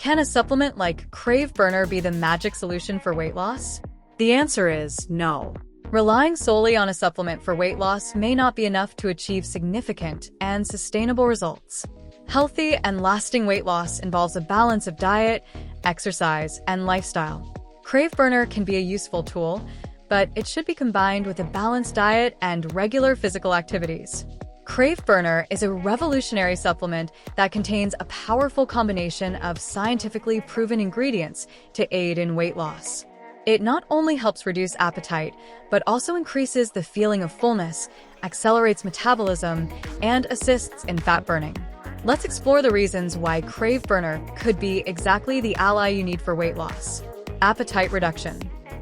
Can a supplement like Crave Burner be the magic solution for weight loss? The answer is no. Relying solely on a supplement for weight loss may not be enough to achieve significant and sustainable results. Healthy and lasting weight loss involves a balance of diet, exercise, and lifestyle. Crave Burner can be a useful tool, but it should be combined with a balanced diet and regular physical activities. Crave Burner is a revolutionary supplement that contains a powerful combination of scientifically proven ingredients to aid in weight loss. It not only helps reduce appetite, but also increases the feeling of fullness, accelerates metabolism, and assists in fat burning. Let's explore the reasons why Crave Burner could be exactly the ally you need for weight loss. Appetite reduction,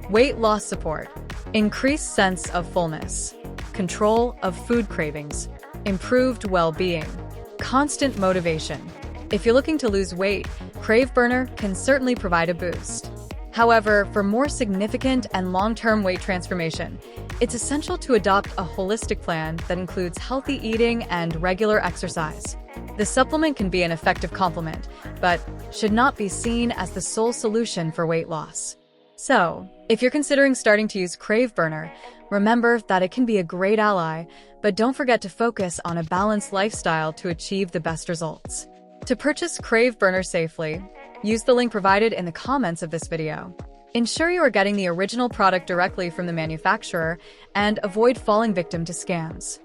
weight loss support, increased sense of fullness, control of food cravings, improved well-being, constant motivation. If you're looking to lose weight, Crave Burner can certainly provide a boost. However, for more significant and long-term weight transformation, it's essential to adopt a holistic plan that includes healthy eating and regular exercise. The supplement can be an effective complement, but should not be seen as the sole solution for weight loss. So, if you're considering starting to use Crave Burner, remember that it can be a great ally, but don't forget to focus on a balanced lifestyle to achieve the best results. To purchase Crave Burner safely, use the link provided in the comments of this video. Ensure you are getting the original product directly from the manufacturer and avoid falling victim to scams.